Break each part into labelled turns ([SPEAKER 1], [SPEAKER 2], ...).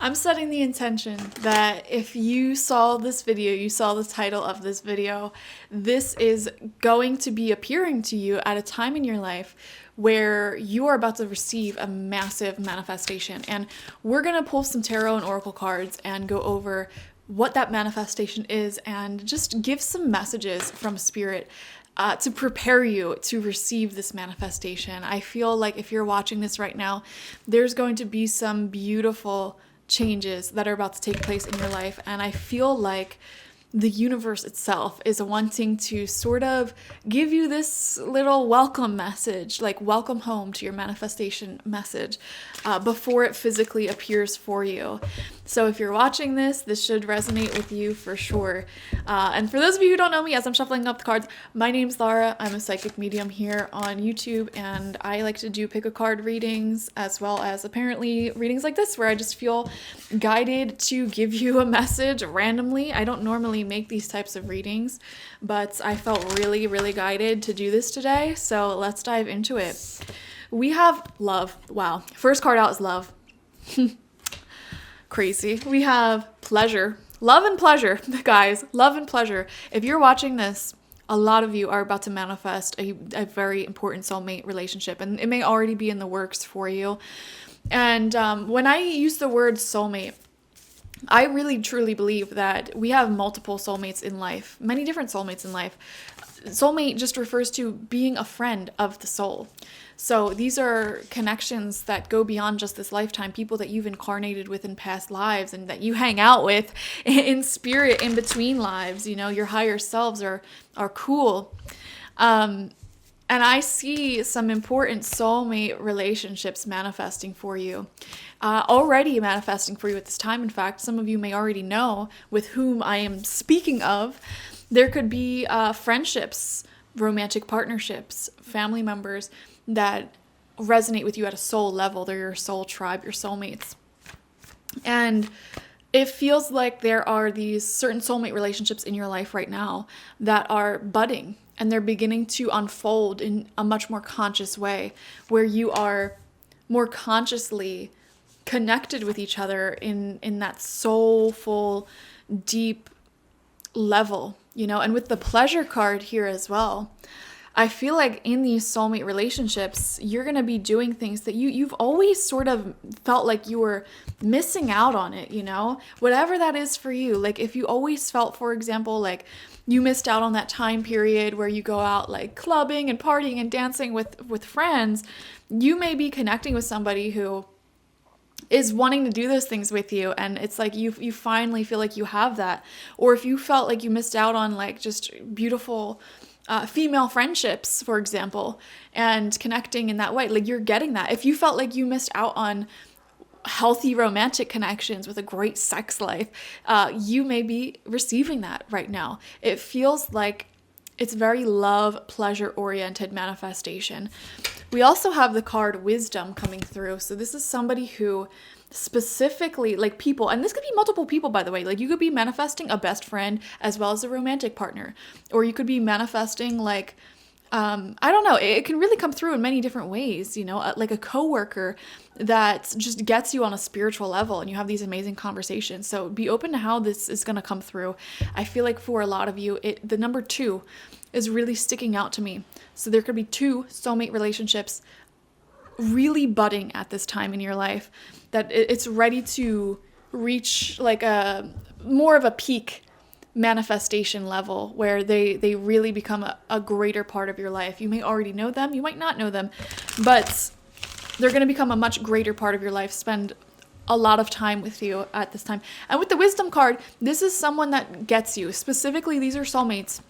[SPEAKER 1] I'm setting the intention that if you saw this video, you saw the title of this video, this is going to be appearing to you at a time in your life where you are about to receive a massive manifestation. And we're going to pull some tarot and oracle cards and go over what that manifestation is and just give some messages from spirit to prepare you to receive this manifestation. I feel like if you're watching this right now, there's going to be some beautiful changes that are about to take place in your life. And I feel like the universe itself is wanting to sort of give you this little welcome message, like welcome home to your manifestation message, before it physically appears for you. So if you're watching this should resonate with you for sure. And for those of you who don't know me, as I'm shuffling up the cards, my name's Laura. I'm a psychic medium here on YouTube, and I like to do pick a card readings, as well as apparently readings like this, where I just feel guided to give you a message randomly. I don't normally make these types of readings, but I felt really, really guided to do this today. So let's dive into it. We have love. Wow. First card out is love. Crazy. We have pleasure. Love and pleasure, guys. Love and pleasure. If you're watching this, a lot of you are about to manifest a very important soulmate relationship, and it may already be in the works for you. And when I use the word soulmate, I really truly believe that we have multiple soulmates in life, many different soulmates in life. Soulmate just refers to being a friend of the soul. So these are connections that go beyond just this lifetime, people that you've incarnated with in past lives and that you hang out with in spirit in between lives. You know, your higher selves are cool. And I see some important soulmate relationships manifesting for you. Already manifesting for you at this time. In fact, some of you may already know with whom I am speaking of. There could be friendships, romantic partnerships, family members that resonate with you at a soul level. They're your soul tribe, your soulmates. And it feels like there are these certain soulmate relationships in your life right now that are budding, and they're beginning to unfold in a much more conscious way, where you are more consciously connected with each other in that soulful, deep level, you know. And with the pleasure card here as well, I feel like in these soulmate relationships, you're going to be doing things that you've always sort of felt like you were missing out on it, you know, whatever that is for you. Like if you always felt, for example, like you missed out on that time period where you go out like clubbing and partying and dancing with friends, you may be connecting with somebody who is wanting to do those things with you, and it's like you finally feel like you have that. Or if you felt like you missed out on like just beautiful female friendships, for example, and connecting in that way, like you're getting that. If you felt like you missed out on healthy romantic connections with a great sex life, you may be receiving that right now. It feels like it's very love, pleasure-oriented manifestation. We also have the card Wisdom coming through. So this is somebody who specifically, like people, and this could be multiple people, by the way. Like you could be manifesting a best friend as well as a romantic partner. Or you could be manifesting like, I don't know, it can really come through in many different ways, you know, like a coworker that just gets you on a spiritual level and you have these amazing conversations. So be open to how this is going to come through. I feel like for a lot of you, the number 2 is really sticking out to me. So there could be 2 soulmate relationships really budding at this time in your life, that it's ready to reach like a more of a peak manifestation level where they really become a greater part of your life. You may already know them, you might not know them, but they're going to become a much greater part of your life, spend a lot of time with you at this time. And with the Wisdom card, this is someone that gets you. Specifically, these are soulmates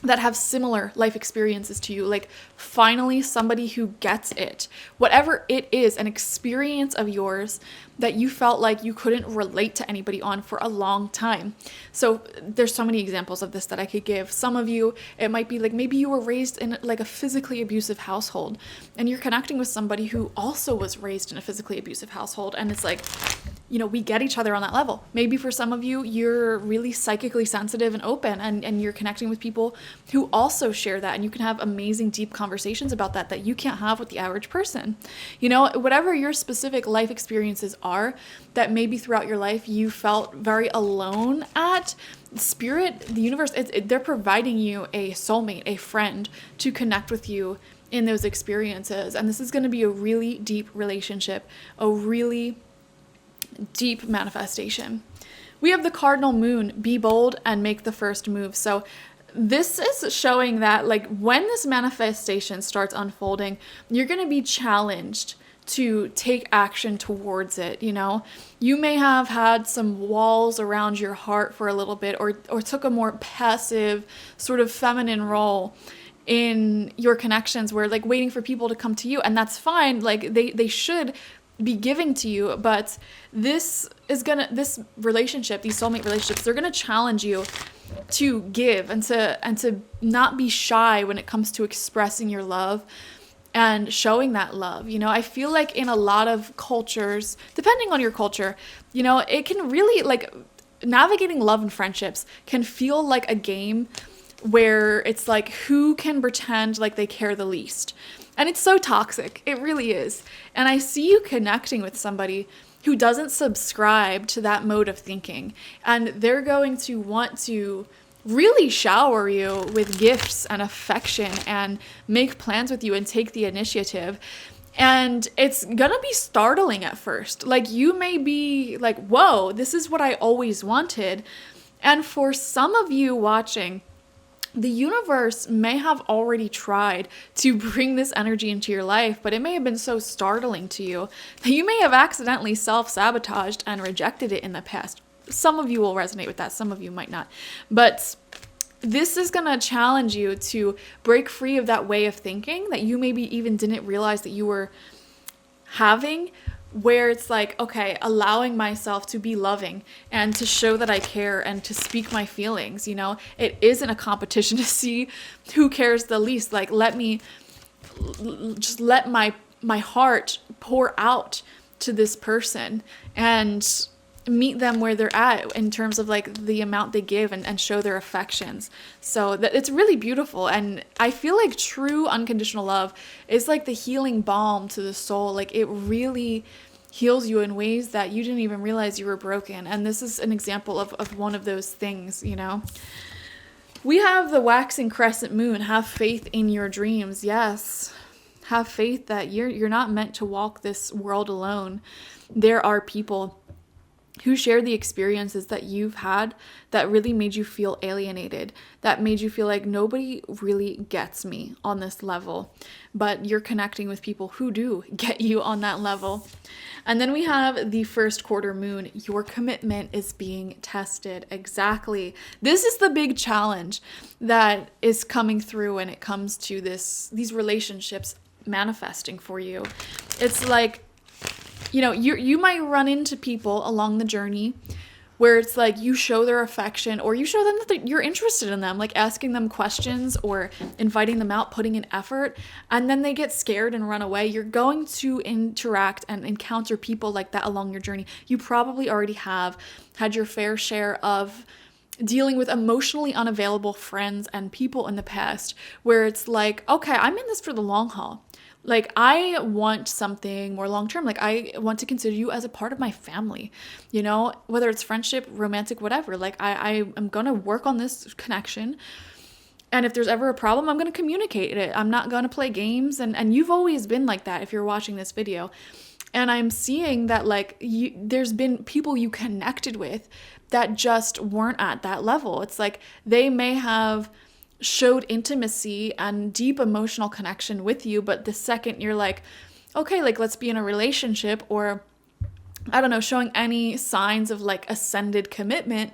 [SPEAKER 1] that have similar life experiences to you, like finally somebody who gets it. Whatever it is, an experience of yours that you felt like you couldn't relate to anybody on for a long time. So there's so many examples of this that I could give. Some of you, it might be like maybe you were raised in like a physically abusive household and you're connecting with somebody who also was raised in a physically abusive household, and it's like we get each other on that level. Maybe for some of you, you're really psychically sensitive and open, and you're connecting with people who also share that, and you can have amazing, deep conversations about that you can't have with the average person. Whatever your specific life experiences are that maybe throughout your life you felt very alone at, Spirit, the universe, they're providing you a soulmate, a friend to connect with you in those experiences. And this is going to be a really deep relationship, a really deep manifestation. We have the cardinal moon, be bold and make the first move. So this is showing that when this manifestation starts unfolding, you're going to be challenged to take action towards it. You may have had some walls around your heart for a little bit, or took a more passive sort of feminine role in your connections, where waiting for people to come to you, and that's fine. They should be giving to you, but this relationship, these soulmate relationships, they're gonna challenge you to give and to not be shy when it comes to expressing your love and showing that love. I feel like in a lot of cultures, depending on your culture, it can really navigating love and friendships can feel like a game where it's who can pretend like they care the least. And it's so toxic. It really is. And I see you connecting with somebody who doesn't subscribe to that mode of thinking. And they're going to want to really shower you with gifts and affection and make plans with you and take the initiative. And it's gonna be startling at first. You may be whoa, this is what I always wanted. And for some of you watching, the universe may have already tried to bring this energy into your life, but it may have been so startling to you that you may have accidentally self-sabotaged and rejected it in the past. Some of you will resonate with that, some of you might not. But this is going to challenge you to break free of that way of thinking that you maybe even didn't realize that you were having, where it's okay, allowing myself to be loving and to show that I care and to speak my feelings. It isn't a competition to see who cares the least. Let my heart pour out to this person and meet them where they're at in terms of the amount they give and show their affections. So it's really beautiful. And I feel true unconditional love is the healing balm to the soul. It really heals you in ways that you didn't even realize you were broken. And this is an example of one of those things. We have the waxing crescent moon. Have faith in your dreams. Yes. Have faith that you're not meant to walk this world alone. There are people who share the experiences that you've had that really made you feel alienated, that made you feel like nobody really gets me on this level, but you're connecting with people who do get you on that level. And then we have the first quarter moon. Your commitment is being tested. Exactly. This is the big challenge that is coming through when it comes to these relationships manifesting for you. It's you might run into people along the journey where it's you show their affection, or you show them that you're interested in them, asking them questions or inviting them out, putting in effort, and then they get scared and run away. You're going to interact and encounter people like that along your journey. You probably already have had your fair share of dealing with emotionally unavailable friends and people in the past where it's okay, I'm in this for the long haul. I want something more long-term. I want to consider you as a part of my family, whether it's friendship, romantic, whatever. I am going to work on this connection. And if there's ever a problem, I'm going to communicate it. I'm not going to play games. And you've always been like that if you're watching this video. And I'm seeing that there's been people you connected with that just weren't at that level. It's they may have showed intimacy and deep emotional connection with you, but the second you're okay, let's be in a relationship, or I don't know, showing any signs of ascended commitment,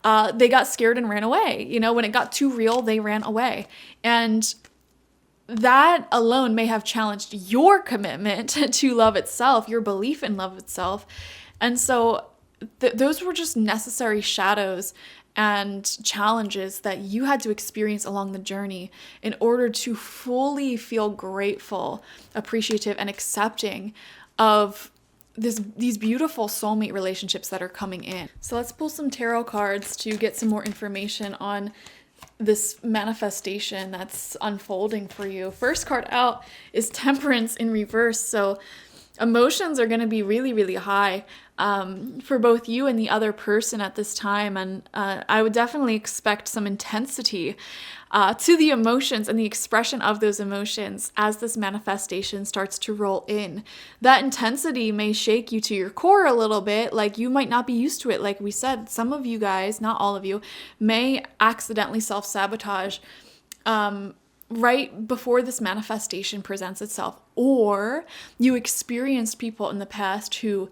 [SPEAKER 1] they got scared and ran away. When it got too real, they ran away. And that alone may have challenged your commitment to love itself, your belief in love itself. And so those were just necessary shadows and challenges that you had to experience along the journey in order to fully feel grateful, appreciative, and accepting of these beautiful soulmate relationships that are coming in. So let's pull some tarot cards to get some more information on this manifestation that's unfolding for you. First card out is Temperance in reverse. So emotions are going to be really, really high for both you and the other person at this time. And I would definitely expect some intensity to the emotions and the expression of those emotions as this manifestation starts to roll in. That intensity may shake you to your core a little bit. Like, you might not be used to it. Like we said, some of you guys, not all of you, may accidentally self-sabotage right before this manifestation presents itself, or you experienced people in the past who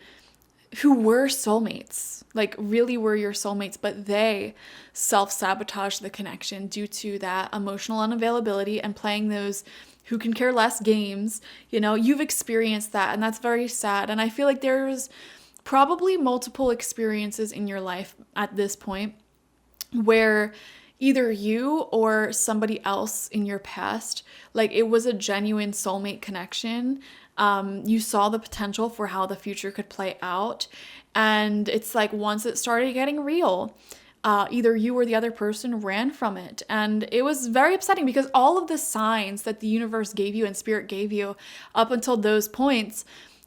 [SPEAKER 1] were soulmates, like really were your soulmates, but they self-sabotaged the connection due to that emotional unavailability and playing those who can care less games. You know, you've experienced that, and that's very sad. And I feel like there's probably multiple experiences in your life at this point where either you or somebody else in your past, like, it was a genuine soulmate connection. You saw the potential for how the future could play out. And it's like, once it started getting real, either you or the other person ran from it. And it was very upsetting because all of the signs that the universe gave you and spirit gave you up until those points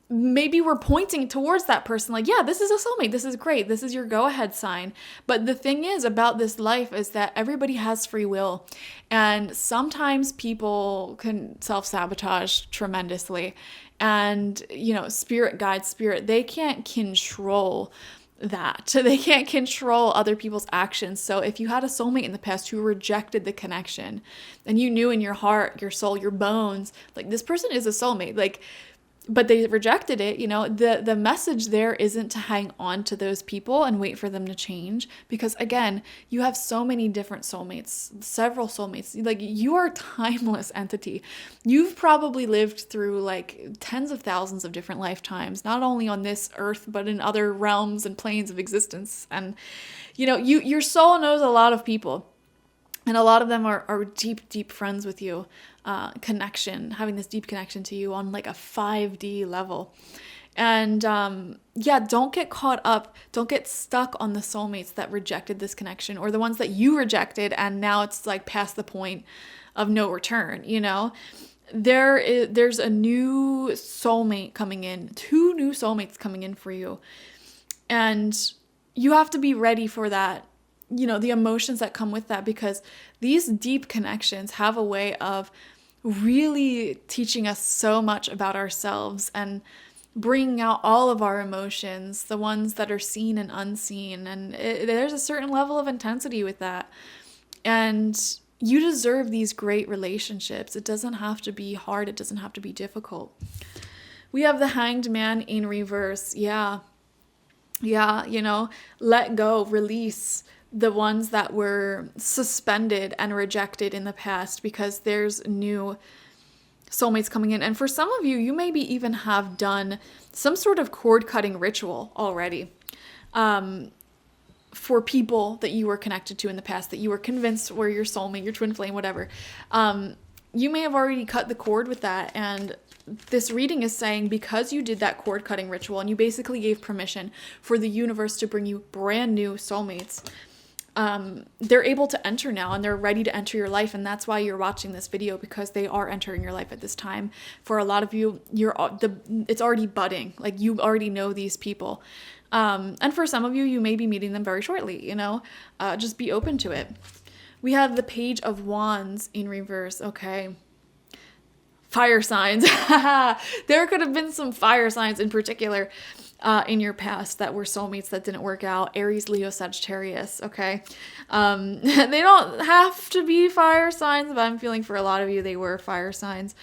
[SPEAKER 1] maybe we're pointing towards that person, like, yeah, this is a soulmate, this is great, this is your go-ahead sign. But the thing is about this life is that everybody has free will, and sometimes people can self-sabotage tremendously, and, you know, spirit guides, spirit, they can't control that. They can't control other people's actions. So if you had a soulmate in the past who rejected the connection, and you knew in your heart, your soul, your bones, like, this person is a soulmate, like, but they rejected it, you know, the message there isn't to hang on to those people and wait for them to change, because again, you have so many different soulmates, several soulmates. Like, you are a timeless entity. You've probably lived through like tens of thousands of different lifetimes, not only on this earth, but in other realms and planes of existence. And, you know, your soul knows a lot of people. And a lot of them are deep, deep friends with you, having this deep connection to you on like a 5D level. And yeah, don't get caught up. Don't get stuck on the soulmates that rejected this connection, or the ones that you rejected and now it's like past the point of no return, you know? There's a new soulmate coming in, 2 new soulmates coming in for you. And you have to be ready for that, you know, the emotions that come with that, because these deep connections have a way of really teaching us so much about ourselves and bringing out all of our emotions, the ones that are seen and unseen. And there's a certain level of intensity with that. And you deserve these great relationships. It doesn't have to be hard. It doesn't have to be difficult. We have the Hanged Man in reverse. Yeah, you know, let go, release the ones that were suspended and rejected in the past, because there's new soulmates coming in. And for some of you, you maybe even have done some sort of cord cutting ritual already for people that you were connected to in the past, that you were convinced were your soulmate, your twin flame, whatever. You may have already cut the cord with that. And this reading is saying, because you did that cord cutting ritual and you basically gave permission for the universe to bring you brand new soulmates, they're able to enter now, and they're ready to enter your life. And that's why you're watching this video, because they are entering your life at this time. For a lot of you, it's already budding. Like, you already know these people. And for some of you, you may be meeting them very shortly, you know, just be open to it. We have the Page of Wands in reverse. Okay. Fire signs. There could have been some fire signs in particular in your past that were soulmates that didn't work out. Aries, Leo, Sagittarius, okay? They don't have to be fire signs, but I'm feeling for a lot of you they were fire signs.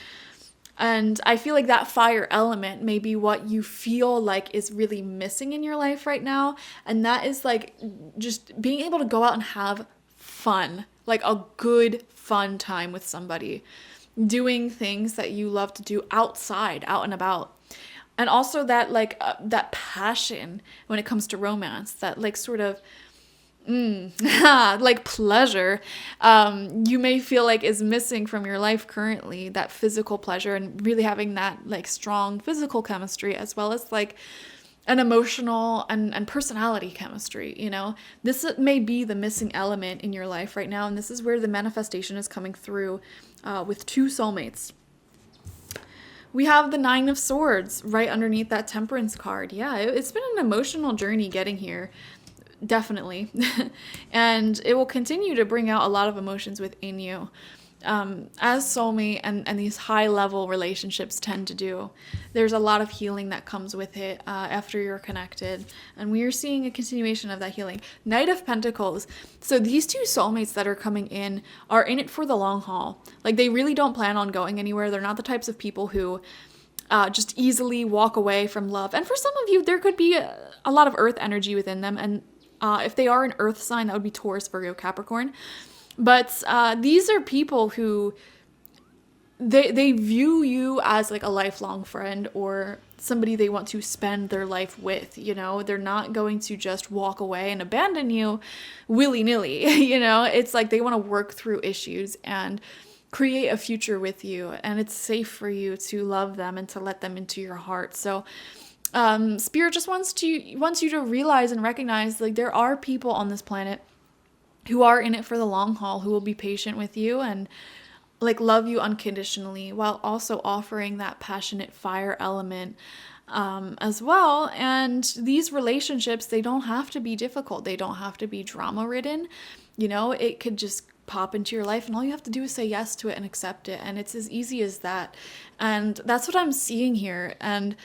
[SPEAKER 1] And I feel like that fire element may be what you feel like is really missing in your life right now. And that is like just being able to go out and have fun, like a good fun time with somebody, doing things that you love to do outside, out and about. And also that like that passion when it comes to romance, that like sort of Like pleasure, you may feel like is missing from your life currently, that physical pleasure, and really having that like strong physical chemistry, as well as like an emotional and personality chemistry. This may be the missing element in your life right now, and this is where the manifestation is coming through with two soulmates. We have the Nine of Swords right underneath that Temperance card. Yeah, it's been an emotional journey getting here. Definitely. And it will continue to bring out a lot of emotions within you. As soulmate and these high level relationships tend to do, there's a lot of healing that comes with it after you're connected. And we are seeing a continuation of that healing. Knight of Pentacles. So these two soulmates that are coming in are in it for the long haul. Like they really don't plan on going anywhere. They're not the types of people who just easily walk away from love. And for some of you, there could be a lot of earth energy within them. And if they are an earth sign, that would be Taurus, Virgo, Capricorn. But these are people who they view you as like a lifelong friend or somebody they want to spend their life with. They're not going to just walk away and abandon you willy-nilly. It's like they want to work through issues and create a future with you, and it's safe for you to love them and to let them into your heart. So Spirit just wants you to realize and recognize, like, there are people on this planet who are in it for the long haul, who will be patient with you and like love you unconditionally, while also offering that passionate fire element as well. And these relationships, they don't have to be difficult. They don't have to be drama ridden. It could just pop into your life and all you have to do is say yes to it and accept it. And it's as easy as that. And that's what I'm seeing here. And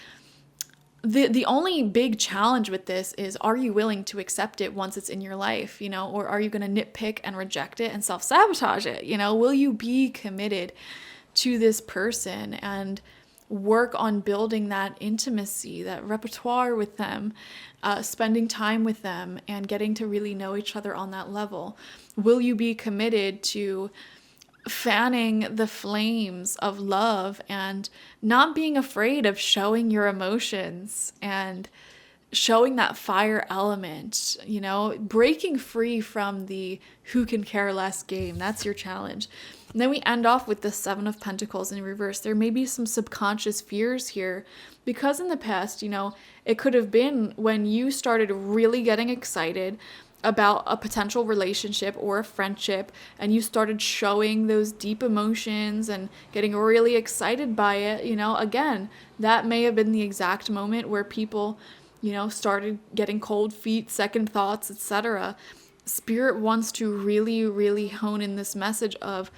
[SPEAKER 1] the only big challenge with this is, are you willing to accept it once it's in your life, or are you going to nitpick and reject it and self-sabotage it? Will you be committed to this person and work on building that intimacy, that repertoire with them, spending time with them and getting to really know each other on that level? Will you be committed to fanning the flames of love and not being afraid of showing your emotions and showing that fire element, breaking free from the who can care less game? That's your challenge. And then we end off with the Seven of Pentacles in reverse. There may be some subconscious fears here because in the past, it could have been when you started really getting excited about a potential relationship or a friendship, and you started showing those deep emotions and getting really excited by it, again, that may have been the exact moment where people, started getting cold feet, second thoughts, etc. Spirit wants to really, really hone in this message of,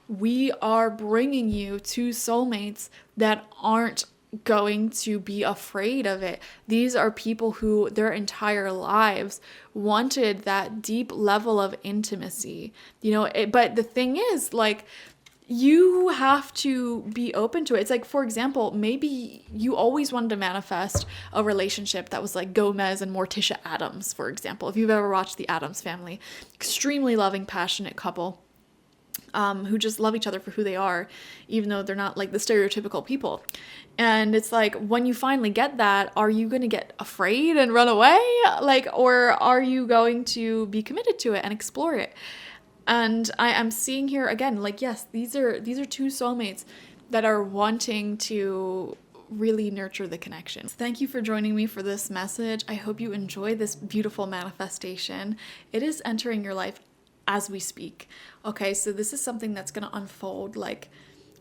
[SPEAKER 1] we are bringing you two soulmates that aren't going to be afraid of it. These are people who their entire lives wanted that deep level of intimacy, but the thing is, like, you have to be open to it. It's like, for example, maybe you always wanted to manifest a relationship that was like Gomez and Morticia Addams, for example. If you've ever watched The Addams Family, extremely loving, passionate couple who just love each other for who they are, even though they're not like the stereotypical people. And it's like, when you finally get that, are you going to get afraid and run away? Or are you going to be committed to it and explore it? And I'm seeing here again, like, yes, these are two soulmates that are wanting to really nurture the connection. Thank you for joining me for this message. I hope you enjoy this beautiful manifestation. It is entering your life as we speak. Okay, so this is something that's going to unfold like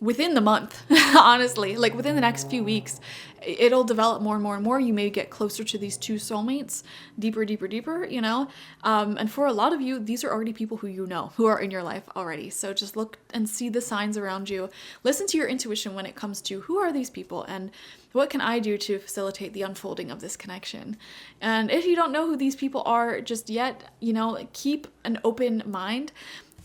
[SPEAKER 1] within the month, honestly, like within the next few weeks. It'll develop more and more and more. You may get closer to these two soulmates, deeper, and for a lot of you, these are already people who are in your life already. So just look and see the signs around you. Listen to your intuition when it comes to, who are these people and what can I do to facilitate the unfolding of this connection? And if you don't know who these people are just yet, keep an open mind.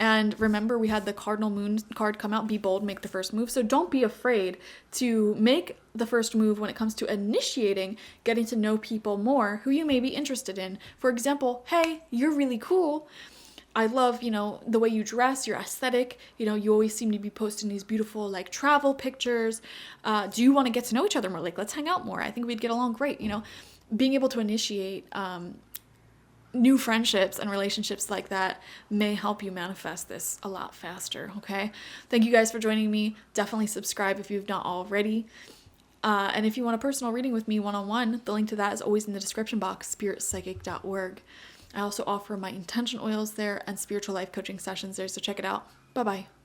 [SPEAKER 1] And remember, we had the Cardinal Moon card come out, be bold, make the first move. So don't be afraid to make the first move when it comes to initiating, getting to know people more who you may be interested in. For example, hey, you're really cool. I love, the way you dress, your aesthetic. You always seem to be posting these beautiful, like, travel pictures. Do you want to get to know each other more? Like, let's hang out more. I think we'd get along great. Being able to initiate new friendships and relationships like that may help you manifest this a lot faster. Okay. Thank you guys for joining me. Definitely subscribe if you've not already. And if you want a personal reading with me one-on-one, the link to that is always in the description box, spiritpsychic.org. I also offer my intention oils there and spiritual life coaching sessions there, so check it out. Bye-bye.